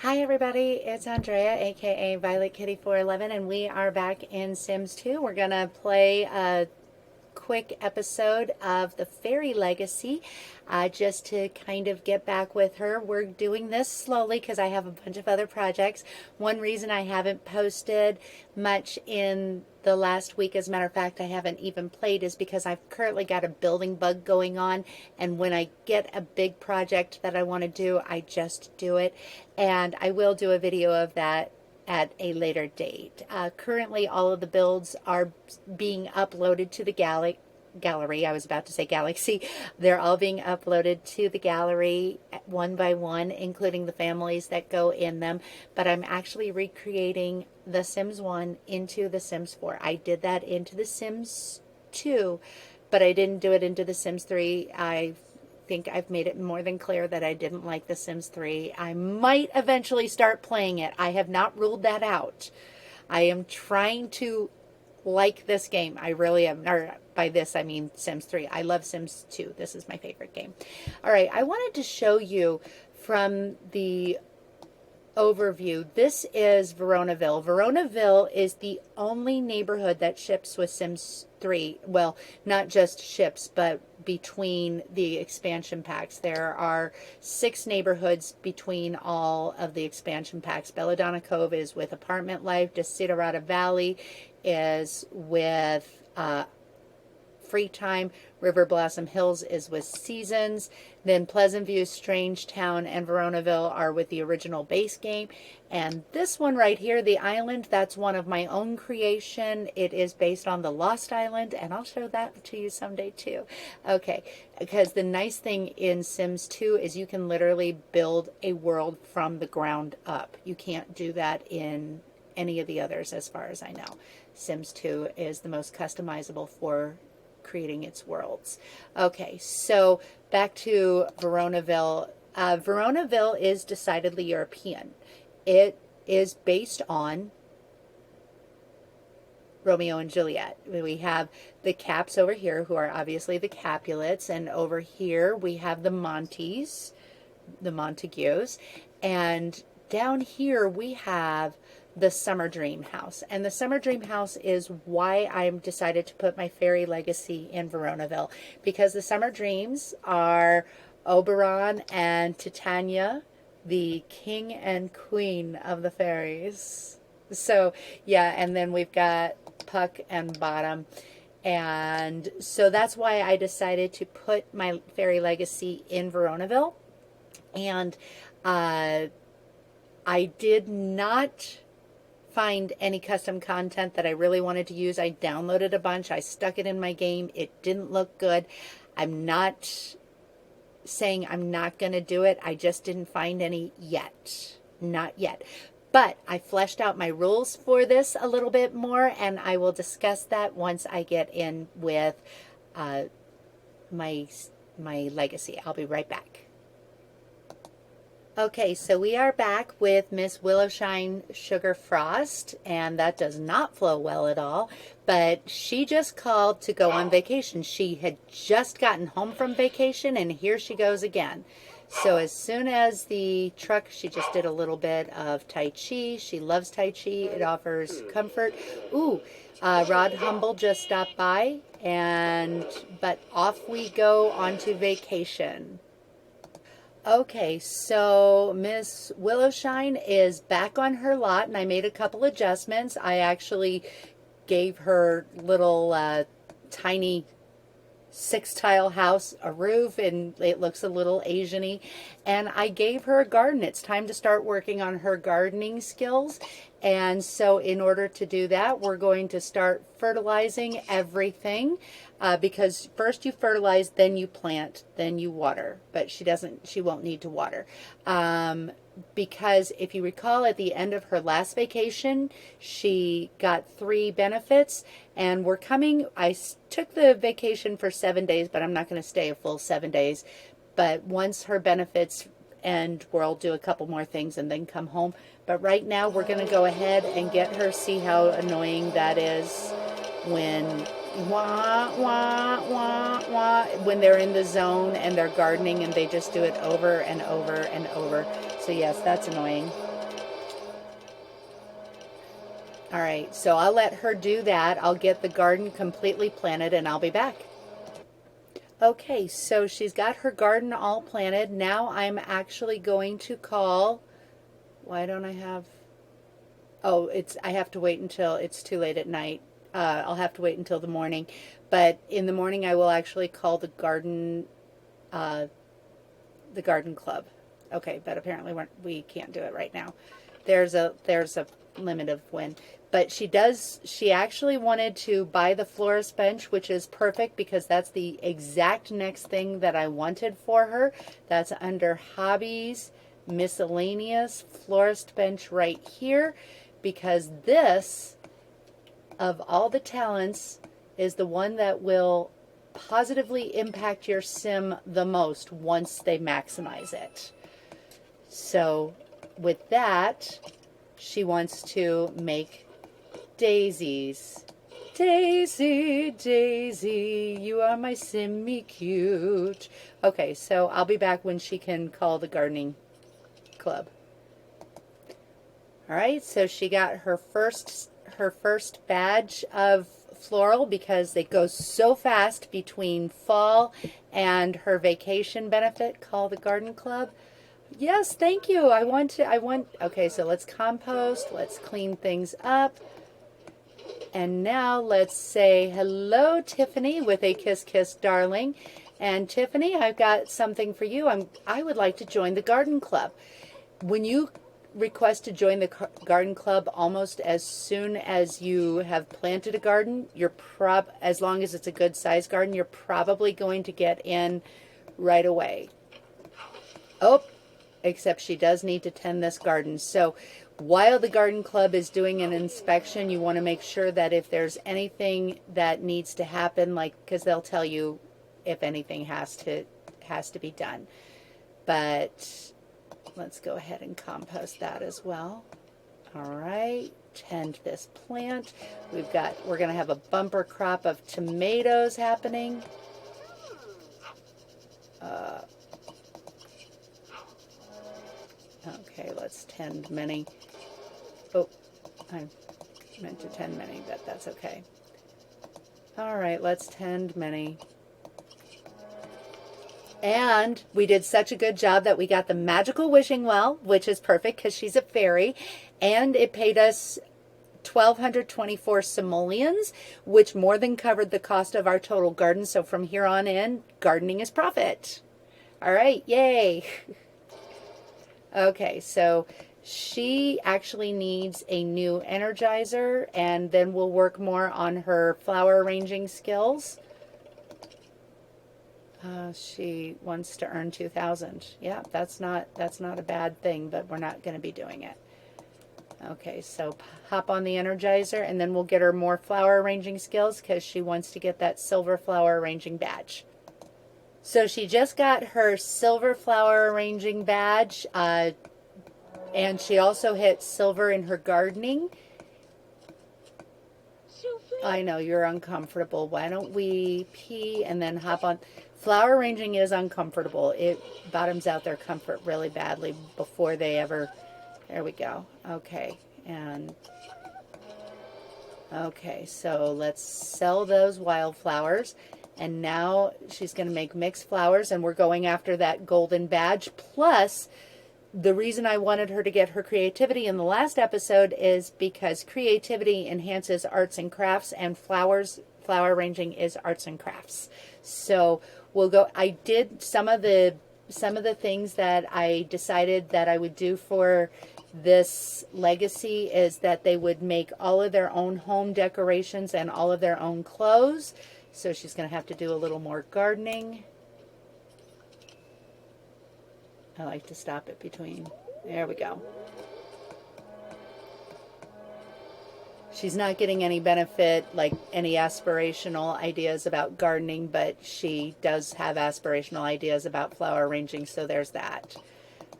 Hi everybody, it's Andrea, aka Violet Kitty 411, and we are back in Sims 2. We're gonna play a quick episode of the Fairy Legacy, just to kind of get back with her. We're doing this slowly because I have a bunch of other projects. One reason I haven't posted much in the last week, as a matter of fact, I haven't even played, is because I've currently got a building bug going on, and when I get a big project that I want to do, I just do it, and I will do a video of that at a later date. Currently, all of the builds are being uploaded to the gallery. I was about to say galaxy. They're all being uploaded to the gallery one by one, including the families that go in them. But I'm actually recreating the Sims 1 into the Sims 4. I did that into the Sims 2, but I didn't do it into the Sims 3. I think I've made it more than clear that I didn't like The Sims 3. I might eventually start playing it. I have not ruled that out. I am trying to like this game. I really am. Or by this, I mean Sims 3. I love Sims 2. This is my favorite game. All right, I wanted to show you from the overview. This is Veronaville. Veronaville is the only neighborhood that ships with Sims 3. Well, not just ships, but between the expansion packs. There are 6 neighborhoods between all of the expansion packs. Belladonna Cove is with Apartment Life. Desiderata Valley is with Free Time. River Blossom Hills is with Seasons. Then Pleasant View, Strange Town, and Veronaville are with the original base game. And this one right here, the island, that's one of my own creation. It is based on the Lost Island, and I'll show that to you someday too. Okay, because the nice thing in Sims 2 is you can literally build a world from the ground up. You can't do that in any of the others as far as I know. Sims 2 is the most customizable for creating its worlds. Okay, so back to Veronaville. Veronaville is decidedly European. It is based on Romeo and Juliet. We have the Caps over here, who are obviously the Capulets, and over here we have the Montes, the Montagues, and down here we have the Summer Dream House. And the Summer Dream House is why I decided to put my fairy legacy in Veronaville, because the Summer Dreams are Oberon and Titania, the king and queen of the fairies. So yeah, and then we've got Puck and Bottom. And so that's why I decided to put my fairy legacy in Veronaville. And I did not find any custom content that I really wanted to use. I downloaded a bunch. I stuck it in my game. It didn't look good. I'm not saying I'm not going to do it. I just didn't find any yet. Not yet. But I fleshed out my rules for this a little bit more, and I will discuss that once I get in with my legacy. I'll be right back. Okay, so we are back with Miss Willowshine Sugar Frost, and that does not flow well at all, but she just called to go on vacation. She had just gotten home from vacation, and here she goes again. So as soon as the truck, she just did a little bit of Tai Chi. She loves Tai Chi. It offers comfort. Ooh, Rod Humble just stopped by, but off we go onto vacation. Okay, so Miss Willowshine is back on her lot, and I made a couple adjustments. I actually gave her little tiny 6-tile house a roof, and it looks a little Asian-y. And I gave her a garden. It's time to start working on her gardening skills. And so in order to do that, we're going to start fertilizing everything. Because first you fertilize, then you plant, then you water. But she won't need to water. Because if you recall, at the end of her last vacation, she got 3 benefits, and I took the vacation for 7 days, but I'm not going to stay a full 7 days. But once her benefits end, we'll do a couple more things and then come home. But right now, we're going to go ahead and get her, see how annoying that is when wah, wah, wah, wah, when they're in the zone and they're gardening and they just do it over and over and over. So yes, that's annoying. All right, so I'll let her do that. I'll get the garden completely planted and I'll be back. Okay, so she's got her garden all planted. Now I'm actually going to call, why don't I have, oh, I have to wait until it's too late at night. I'll have to wait until the morning. But in the morning I will actually call uh, the garden club. Okay, but apparently we can't do it right now. There's a limit of when. But she actually wanted to buy the florist bench, which is perfect because that's the exact next thing that I wanted for her. That's under hobbies, miscellaneous, florist bench right here, because this, of all the talents, is the one that will positively impact your sim the most once they maximize it. So with that, she wants to make daisies. Daisy, Daisy, you are my simmy cute. Okay, so I'll be back when she can call the gardening club. All right, so she got her first badge of floral because they go so fast between fall and her vacation benefit. Call the garden club. Yes, thank you. Okay, so let's compost. Let's clean things up. And now let's say hello, Tiffany, with a kiss, kiss, darling. And Tiffany, I've got something for you. I would like to join the garden club. When you request to join the garden club almost as soon as you have planted a garden, as long as it's a good sized garden, you're probably going to get in right away. Oh, except she does need to tend this garden. So while the garden club is doing an inspection, you want to make sure that if there's anything that needs to happen, because they'll tell you if anything has to be done. But let's go ahead and compost that as well. All right, tend this plant. We're going to have a bumper crop of tomatoes happening. Okay, let's tend many. Oh, I meant to tend many, but that's okay. All right, let's tend many. And we did such a good job that we got the magical wishing well, which is perfect because she's a fairy, and it paid us 1,224 simoleons, which more than covered the cost of our total garden. So from here on in, gardening is profit. All right, yay. Okay, so she actually needs a new energizer, and then we'll work more on her flower arranging skills. She wants to earn 2,000. Yeah, that's not a bad thing, but we're not going to be doing it. Okay, so hop on the energizer, and then we'll get her more flower arranging skills because she wants to get that silver flower arranging badge. So she just got her silver flower arranging badge, and she also hit silver in her gardening. I know you're uncomfortable. Why don't we pee and then hop on? Flower arranging is uncomfortable. It bottoms out their comfort really badly before they ever. There we go. Okay, okay, so let's sell those wildflowers. And now she's going to make mixed flowers, and we're going after that golden badge. Plus, the reason I wanted her to get her creativity in the last episode is because creativity enhances arts and crafts, and flower arranging is arts and crafts. So we'll go. I did some of the things that I decided that I would do for this legacy is that they would make all of their own home decorations and all of their own clothes. So she's going to have to do a little more gardening. I like to stop it between. There we go. She's not getting any benefit, like any aspirational ideas about gardening, but she does have aspirational ideas about flower arranging, so there's that.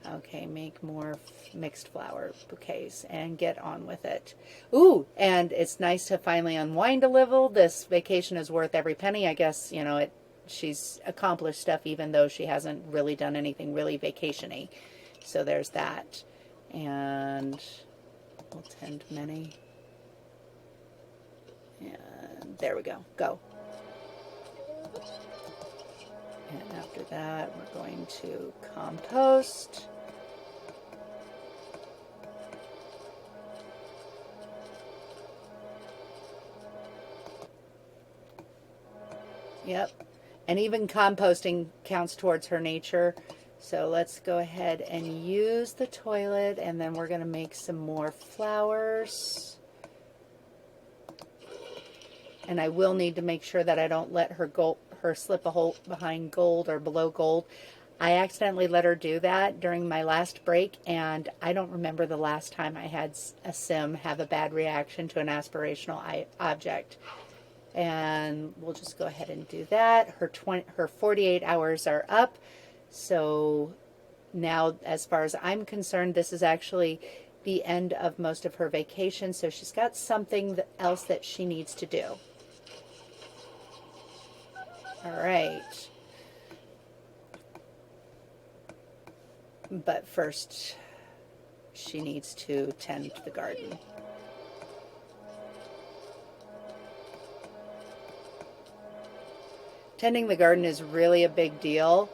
Okay, make more mixed flower bouquets and get on with it. Ooh, and it's nice to finally unwind a little. This vacation is worth every penny. I guess, she's accomplished stuff even though she hasn't really done anything really vacation-y. So there's that. And we'll tend many. There we go. Go. And after that, we're going to compost. Yep. And even composting counts towards her nature. So let's go ahead and use the toilet, and then we're going to make some more flowers. And I will need to make sure that I don't let her slip a hole behind gold or below gold. I accidentally let her do that during my last break, and I don't remember the last time I had a sim have a bad reaction to an aspirational object. And we'll just go ahead and do that. Her 48 hours are up. So now, as far as I'm concerned, this is actually the end of most of her vacation. So she's got something else that she needs to do. All right. But first, she needs to tend to the garden. Tending the garden is really a big deal,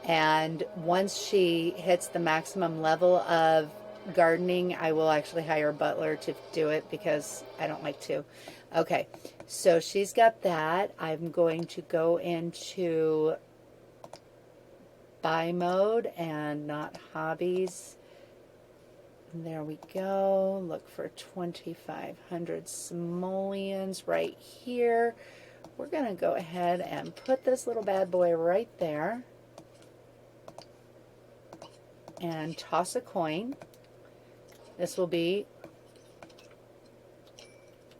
and once she hits the maximum level of gardening, I will actually hire a butler to do it because I don't like to. Okay, so she's got that. I'm going to go into buy mode and not hobbies. And there we go. Look for 2,500 simoleons right here. We're going to go ahead and put this little bad boy right there and toss a coin. This will be,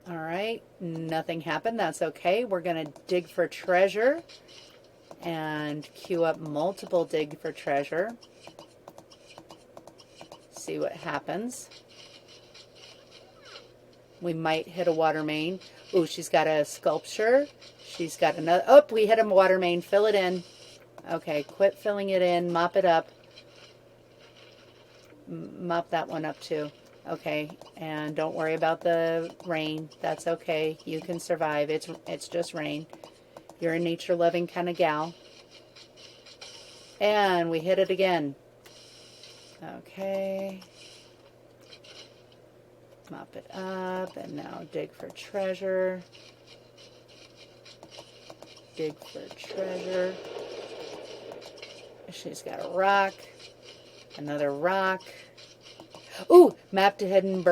all right, nothing happened. That's okay. We're going to dig for treasure and queue up multiple dig for treasure. See what happens. We might hit a water main. Ooh, she's got a sculpture. She's got another. Oh, we hit a water main. Fill it in. Okay, quit filling it in. Mop it up. Mop that one up too. Okay, and don't worry about the rain. That's okay. You can survive. It's just rain. You're a nature-loving kind of gal. And we hit it again. Okay. Mop it up, and now dig for treasure. Dig for treasure. She's got a rock. Another rock. Ooh, map to hidden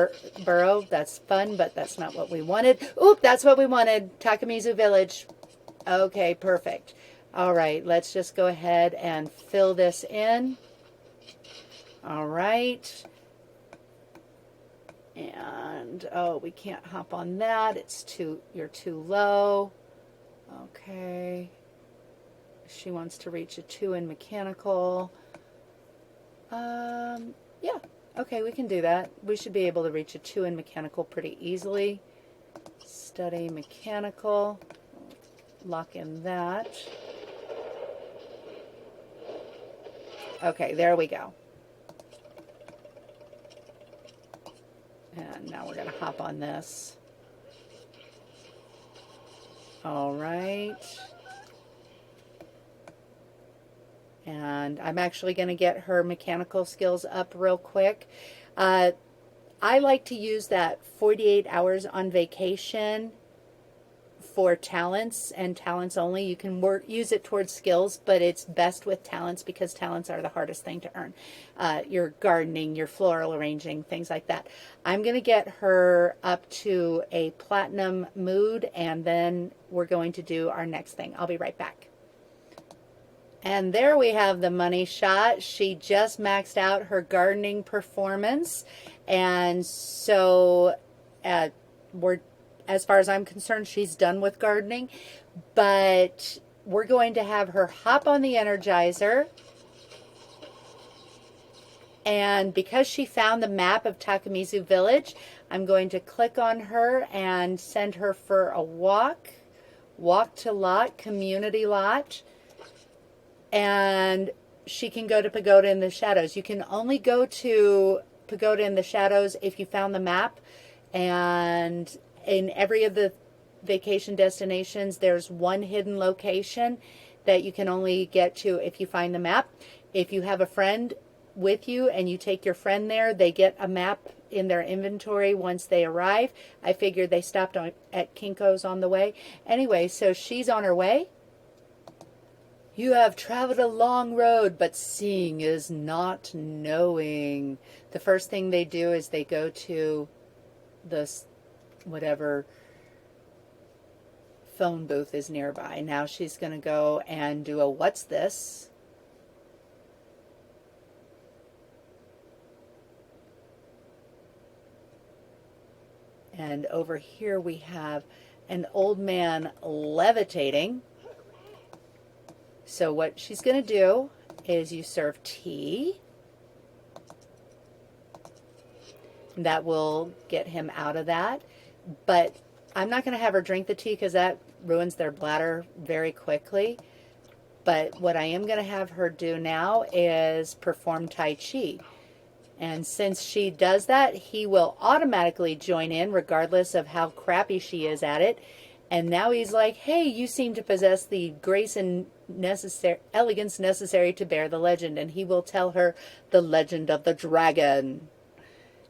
burrow. That's fun, but that's not what we wanted. Ooh, that's what we wanted. Takamizu Village. Okay, perfect. All right, let's just go ahead and fill this in. All right. And, oh, we can't hop on that. You're too low. Okay. She wants to reach a 2 in mechanical. Yeah. Okay, we can do that. We should be able to reach a 2 in mechanical pretty easily. Study mechanical. Lock in that. Okay, there we go. And now we're going to hop on this. All right. And I'm actually going to get her mechanical skills up real quick. I like to use that 48 hours on vacation for talents and talents only. You can use it towards skills, but it's best with talents because talents are the hardest thing to earn. Your gardening, your floral arranging, things like that. I'm going to get her up to a platinum mood, and then we're going to do our next thing. I'll be right back. And there we have the money shot. She just maxed out her gardening performance. And so as far as I'm concerned, she's done with gardening. But we're going to have her hop on the Energizer. And because she found the map of Takamizu Village, I'm going to click on her and send her for a walk. Walk to lot, community lot. And she can go to Pagoda in the Shadows. You can only go to Pagoda in the Shadows if you found the map. And in every of the vacation destinations, there's one hidden location that you can only get to if you find the map. If you have a friend with you and you take your friend there, they get a map in their inventory once they arrive. I figured they stopped at Kinko's on the way. Anyway, so she's on her way. You have traveled a long road, but seeing is not knowing. The first thing they do is they go to the whatever phone booth is nearby. Now she's going to go and do a what's this? And over here we have an old man levitating. So what she's going to do is you serve tea. That will get him out of that. But I'm not going to have her drink the tea because that ruins their bladder very quickly. But what I am going to have her do now is perform Tai Chi. And since she does that, he will automatically join in regardless of how crappy she is at it. And now he's like, hey, you seem to possess the grace and elegance necessary to bear the legend. And he will tell her the legend of the dragon.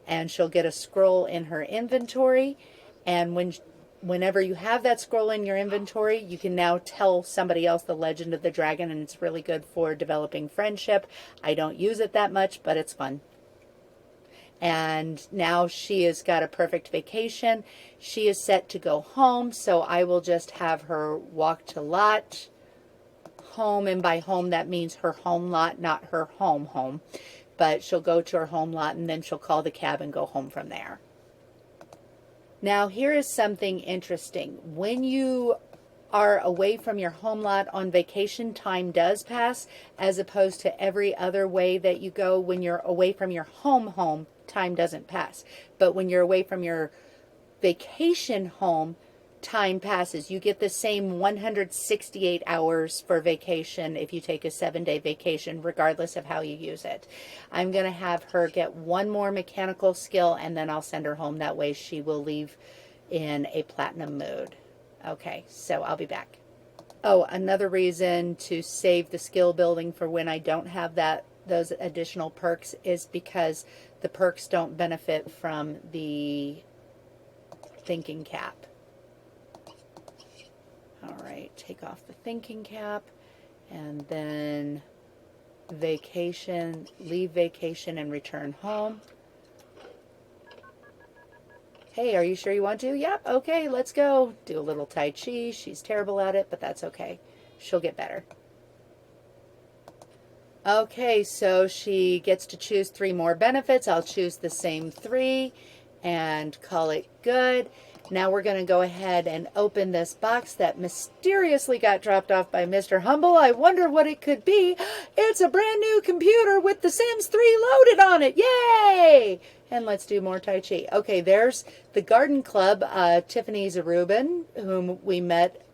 And she'll get a scroll in her inventory. And whenever you have that scroll in your inventory, you can now tell somebody else the legend of the dragon. And it's really good for developing friendship. I don't use it that much, but it's fun. And now she has got a perfect vacation. She is set to go home, so I will just have her walk to lot, home, and by home that means her home lot, not her home. But she'll go to her home lot and then she'll call the cab and go home from there. Now here is something interesting. When you are away from your home lot on vacation, time does pass, as opposed to every other way that you go when you're away from your home, time doesn't pass. But when you're away from your vacation home, time passes. You get the same 168 hours for vacation if you take a 7-day vacation, regardless of how you use it. I'm going to have her get one more mechanical skill and then I'll send her home. That way she will leave in a platinum mood. Okay, so I'll be back. Oh, another reason to save the skill building for when I don't have those additional perks is because the perks don't benefit from the thinking cap. All right, take off the thinking cap and then vacation, leave vacation and return home. Hey, are you sure you want to? Yep, okay, let's go. Do a little Tai Chi. She's terrible at it, but that's okay. She'll get better. Okay, so she gets to choose 3 more benefits. I'll choose the same 3 and call it good. Now we're going to go ahead and open this box that mysteriously got dropped off by Mr. Humble. I wonder what it could be. It's a brand new computer with The Sims 3 loaded on it. Yay! And let's do more Tai Chi. Okay, there's the Garden Club, Tiffany Zarubin, whom we met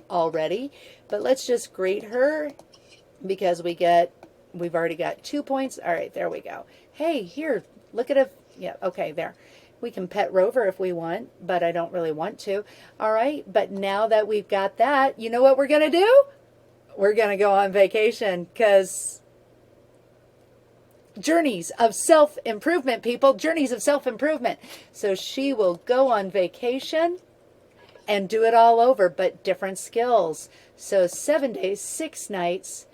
already. But let's just greet her because we've already got 2 points. All right, there we go. Hey, here, look at it. Yeah, okay, there. We can pet Rover if we want, but I don't really want to. All right, but now that we've got that, you know what we're going to do? We're going to go on vacation because journeys of self-improvement, people. Journeys of self-improvement. So she will go on vacation and do it all over, but different skills. So 7 days, 6 nights.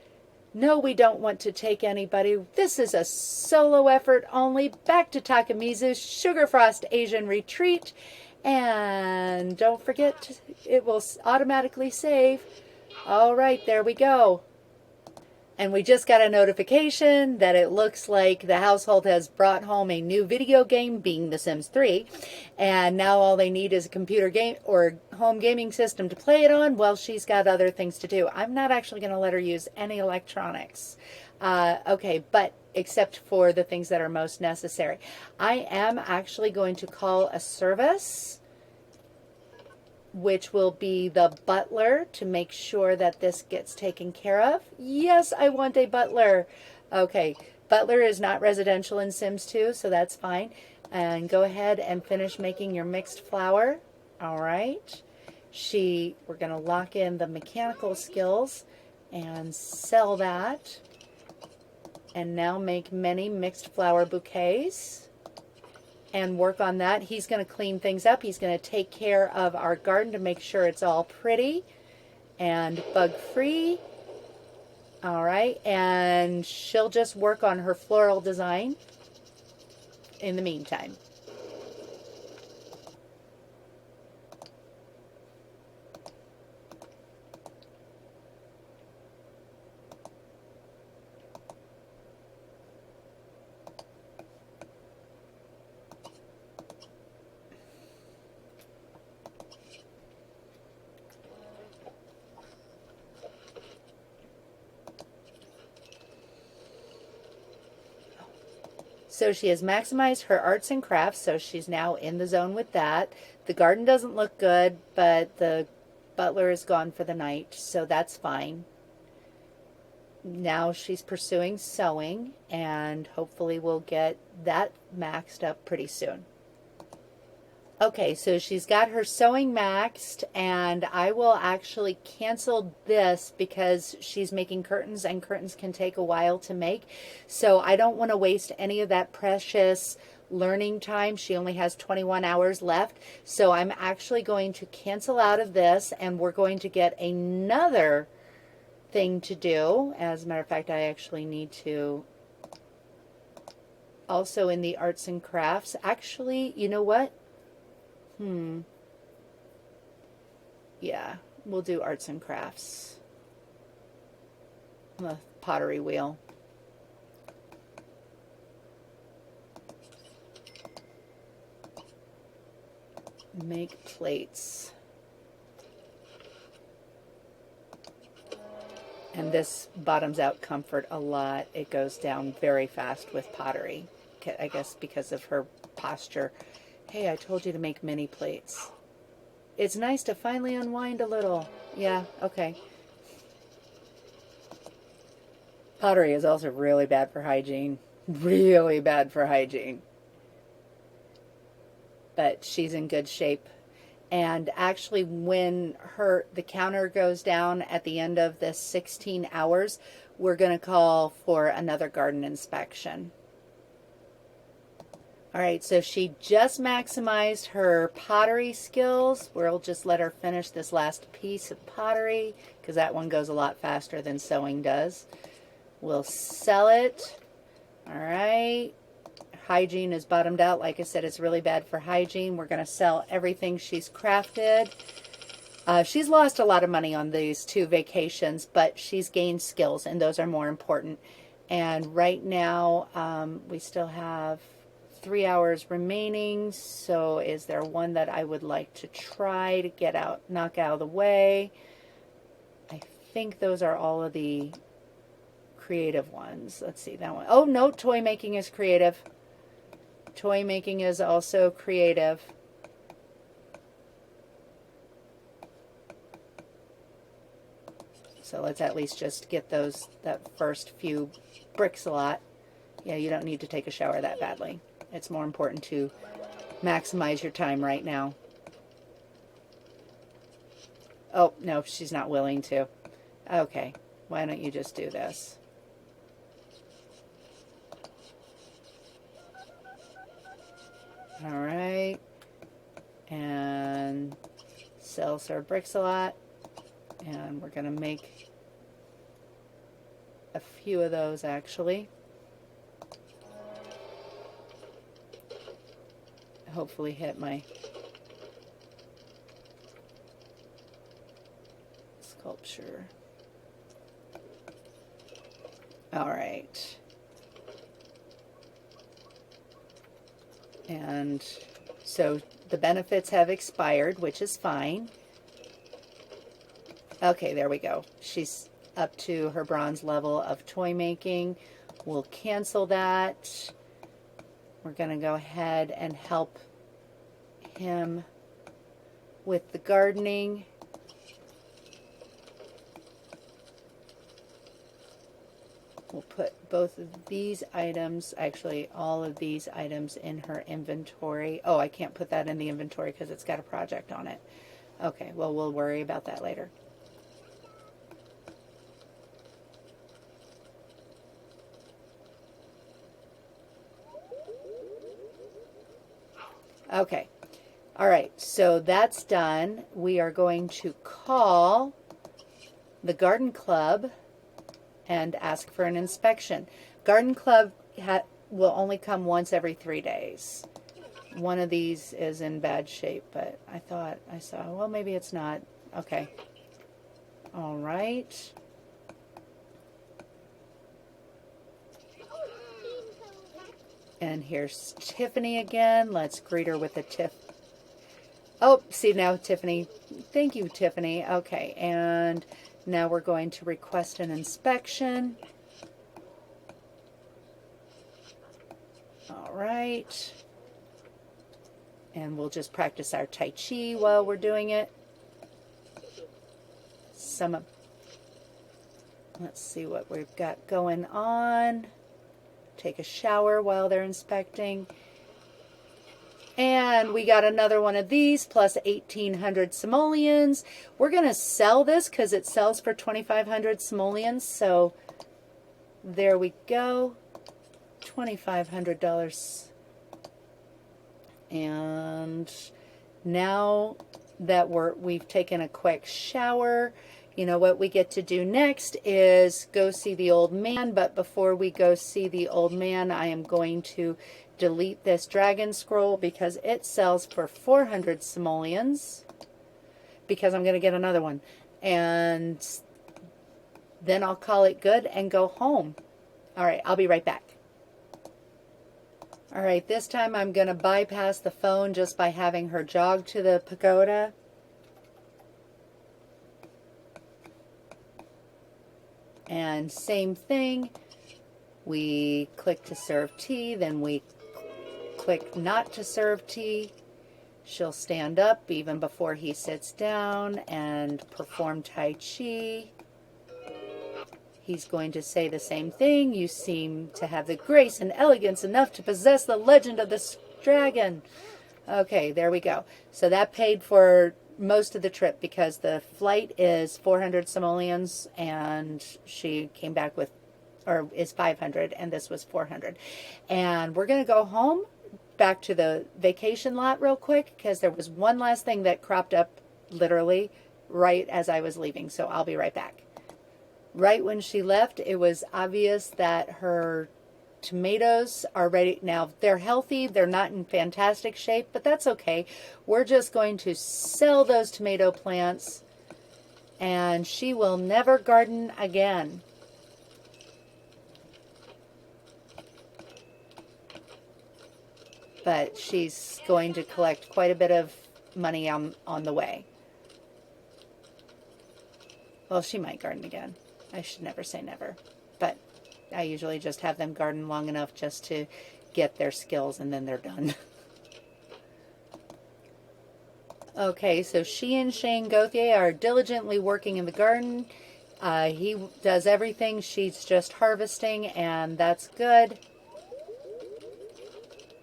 No, we don't want to take anybody. This is a solo effort only. Back to Takamizu's Sugar Frost Asian Retreat. And don't forget, it will automatically save. All right, there we go. And we just got a notification that it looks like the household has brought home a new video game, being The Sims 3. And now all they need is a computer game or home gaming system to play it on. Well, she's got other things to do. I'm not actually going to let her use any electronics. Okay, but except for the things that are most necessary. I am actually going to call a service, which will be the butler, to make sure that this gets taken care of. Yes, I want a butler. Okay, butler is not residential in Sims 2, so that's fine. And go ahead and finish making your mixed flour. All right. We're going to lock in the mechanical skills and sell that, and now make many mixed flower bouquets and work on that. He's going to clean things up. He's going to take care of our garden to make sure it's all pretty and bug free. All right, and she'll just work on her floral design in the meantime. So she has maximized her arts and crafts, so she's now in the zone with that. The garden doesn't look good, but the butler is gone for the night, so that's fine. Now she's pursuing sewing, and hopefully we'll get that maxed up pretty soon. Okay, so she's got her sewing maxed, and I will actually cancel this because she's making curtains, and curtains can take a while to make. So I don't want to waste any of that precious learning time. She only has 21 hours left. So I'm actually going to cancel out of this, and we're going to get another thing to do. As a matter of fact, I actually need to also in the arts and crafts. Actually, you know what? Yeah, we'll do arts and crafts. The pottery wheel. Make plates. And this bottoms out comfort a lot. It goes down very fast with pottery. I guess because of her posture. Hey, I told you to make mini plates. It's nice to finally unwind a little. Yeah, okay. Pottery is also really bad for hygiene. Really bad for hygiene. But she's in good shape. And actually when the counter goes down at the end of this 16 hours, we're going to call for another garden inspection. All right, so she just maximized her pottery skills. We'll just let her finish this last piece of pottery because that one goes a lot faster than sewing does. We'll sell it. All right. Hygiene is bottomed out. Like I said, it's really bad for hygiene. We're going to sell everything she's crafted. She's lost a lot of money on these 2 vacations, but she's gained skills, and those are more important. And right now, we still have 3 hours remaining. So is there one that I would like to try to knock out of the way? I think those are all of the creative ones. Let's see that one. Oh no, toy making is creative. Toy making is also creative. So let's at least just get that first few bricks a lot. Yeah, you don't need to take a shower that badly. It's more important to maximize your time right now. Oh, no, she's not willing to. Okay, why don't you just do this? All right. And sells her bricks a lot. And we're going to make a few of those actually. Hopefully hit my sculpture. All right. And so the benefits have expired, which is fine. Okay, there we go. She's up to her bronze level of toy making. We'll cancel that. We're going to go ahead and help him with the gardening. We'll put both of these items, actually all of these items in her inventory. Oh, I can't put that in the inventory because it's got a project on it. Okay, well, we'll worry about that later. Okay. All right, so that's done. We are going to call the garden club and ask for an inspection. Garden club will only come once every 3 days. One of these is in bad shape, but I thought I saw, well, maybe it's not. Okay. All right. And here's Tiffany again. Let's greet her with a tiff. Oh, see now, Tiffany. Thank you, Tiffany. Okay, and now we're going to request an inspection. All right. And we'll just practice our Tai Chi while we're doing it. Let's see what we've got going on. Take a shower while they're inspecting. And we got another one of these plus 1,800 simoleons. We're going to sell this because it sells for 2,500 simoleons. So there we go. $2,500. And now that we've taken a quick shower, you know what we get to do next is go see the old man. But before we go see the old man, I am going to delete this dragon scroll because it sells for 400 simoleons, because I'm going to get another one. And then I'll call it good and go home. All right, I'll be right back. All right, this time I'm going to bypass the phone just by having her jog to the pagoda. And same thing, we click to serve tea, then we click not to serve tea. She'll stand up even before he sits down and perform Tai Chi. He's going to say the same thing. You seem to have the grace and elegance enough to possess the legend of this dragon. Okay, there we go. So that paid for most of the trip because the flight is 400 simoleons and she came back with, or is 500, and this was 400. And we're going to go home back to the vacation lot real quick because there was one last thing that cropped up literally right as I was leaving. So I'll be right back. Right when she left, it was obvious that her tomatoes are ready. Now, they're healthy. They're not in fantastic shape, but that's okay. We're just going to sell those tomato plants, and she will never garden again. But she's going to collect quite a bit of money on the way. Well, she might garden again. I should never say never, but I usually just have them garden long enough just to get their skills, and then they're done. Okay, so she and Shane Gauthier are diligently working in the garden. He does everything. She's just harvesting, and that's good.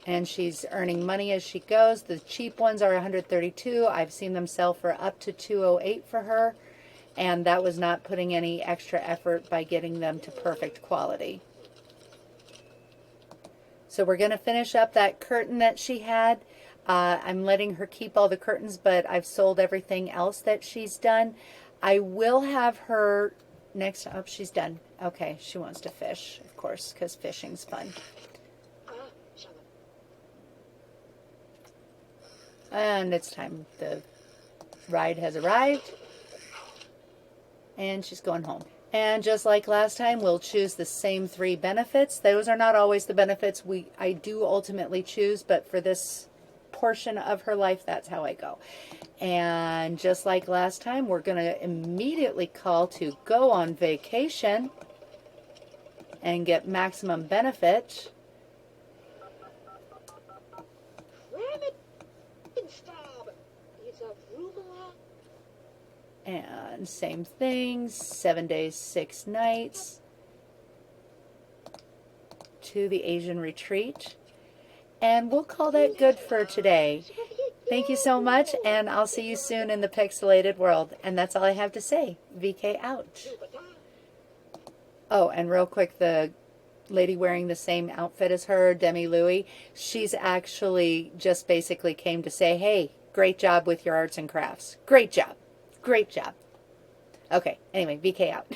And she's earning money as she goes. The cheap ones are 132. I've seen them sell for up to 208 for her. And that was not putting any extra effort by getting them to perfect quality. So we're going to finish up that curtain that she had. I'm letting her keep all the curtains, but I've sold everything else that she's done. I will have her next up. She's done. Okay, she wants to fish, of course, because fishing's fun. And it's time. The ride has arrived. And she's going home. And just like last time, we'll choose the same 3 benefits. Those are not always the benefits I do ultimately choose, but for this portion of her life, that's how I go. And just like last time, we're going to immediately call to go on vacation and get maximum benefit. And same thing, 7 days, 6 nights to the Asian retreat. And we'll call that good for today. Thank you so much, and I'll see you soon in the pixelated world. And that's all I have to say. VK out. Oh, and real quick, the lady wearing the same outfit as her, Demi Louie, she's actually just basically came to say, hey, great job with your arts and crafts. Great job. Great job. Okay, anyway, VK out.